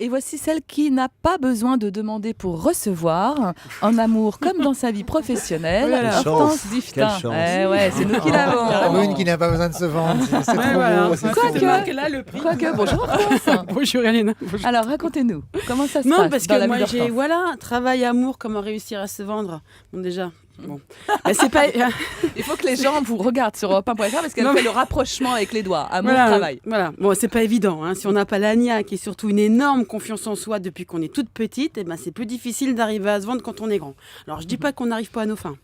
Et voici celle qui n'a pas besoin de demander pour recevoir, en amour comme dans sa vie professionnelle. Oh là là. Hortense Quelle Duftin. chance. Ouais, c'est nous qui l'avons. Une qui n'a pas besoin de se vendre. C'est trop voilà. beau. Quoique- là le prix. Quoique, bonjour Hortense. Bonjour Elena. Bonjour. Alors racontez-nous, comment ça se Non, passe parce dans que la moi vie j'ai d'Hortense? voilà, travail, amour, comment réussir à se vendre. Bon déjà. Bon. Mais c'est pas Il faut que les gens vous regardent sur europe 1.fr parce qu'elle Non, fait mais- le rapprochement avec les doigts. Amour, voilà, travail. Voilà. Bon, c'est pas évident hein. Si on n'a pas la niaque et surtout une énorme confiance en soi depuis qu'on est toute petite, eh ben c'est plus difficile d'arriver à se vendre quand on est grand. Alors je dis pas qu'on n'arrive pas à nos fins.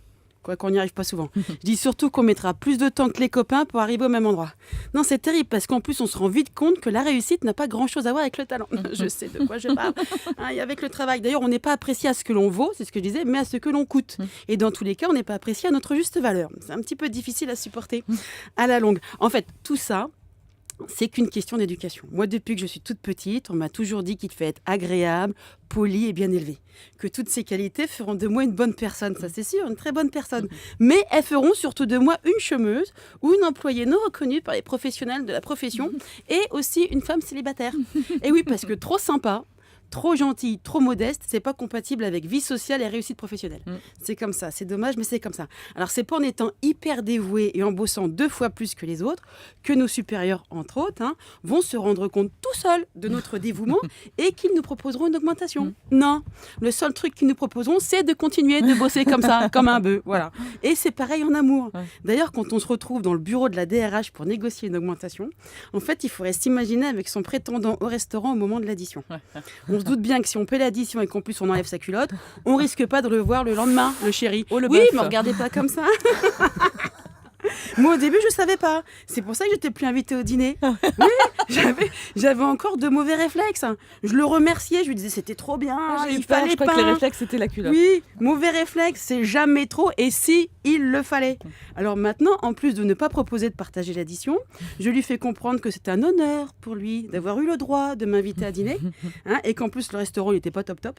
Quoi qu'on n'y arrive pas souvent. Je dis surtout qu'on mettra plus de temps que les copains pour arriver au même endroit. Non, c'est terrible parce qu'en plus, on se rend vite compte que la réussite n'a pas grand-chose à voir avec le talent. Je sais de quoi je parle. Hein, et avec le travail. D'ailleurs, on n'est pas apprécié à ce que l'on vaut, c'est ce que je disais, mais à ce que l'on coûte. Et dans tous les cas, on n'est pas apprécié à notre juste valeur. C'est un petit peu difficile à supporter à la longue. En fait, tout ça, c'est qu'une question d'éducation. Moi, depuis que je suis toute petite, on m'a toujours dit qu'il fallait être agréable, poli et bien élevé. Que toutes ces qualités feront de moi une bonne personne, ça c'est sûr, une très bonne personne. Mais elles feront surtout de moi une chômeuse ou une employée non reconnue par les professionnels de la profession et aussi une femme célibataire. Et oui, parce que trop sympa, trop gentille, trop modeste, c'est pas compatible avec vie sociale et réussite professionnelle. C'est comme ça, c'est dommage, mais c'est comme ça. Alors c'est pas en étant hyper dévoué et en bossant 2 fois plus que les autres que nos supérieurs, entre autres, hein, vont se rendre compte tout seuls de notre dévouement et qu'ils nous proposeront une augmentation. Non, le seul truc qu'ils nous proposeront, c'est de continuer de bosser comme ça, comme un bœuf, voilà. Et c'est pareil en amour. D'ailleurs, quand on se retrouve dans le bureau de la DRH pour négocier une augmentation, en fait, il faudrait s'imaginer avec son prétendant au restaurant au moment de l'addition. On se doute bien que si on paie l'addition et qu'en plus on enlève sa culotte, on risque pas de le voir le lendemain, le chéri. Oh, le oui, bœuf. mais regardez pas comme ça. Moi, au début, je savais pas. C'est pour ça que j'étais plus invitée au dîner. Oui, j'avais encore de mauvais réflexes. Je le remerciais, je lui disais c'était trop bien, J'ai eu il peur, fallait je crois pas. que les réflexes c'était la culotte. Oui, mauvais réflexe, c'est jamais trop et si il le fallait. Alors maintenant, en plus de ne pas proposer de partager l'addition, je lui fais comprendre que c'est un honneur pour lui d'avoir eu le droit de m'inviter à dîner hein, et qu'en plus le restaurant il n'était pas top top.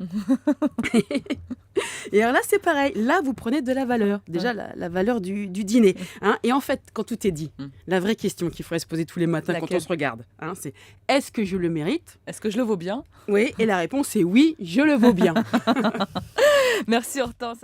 Et alors là, c'est pareil. Là, vous prenez de la valeur. Déjà, la valeur du dîner. Hein. Et en fait, quand tout est dit, la vraie question qu'il faudrait se poser tous les matins quand Laquelle? on se regarde, hein, c'est est-ce que je le mérite? Est-ce que je le vaux bien? Oui, et la réponse est oui, je le vaux bien. Merci Hortense.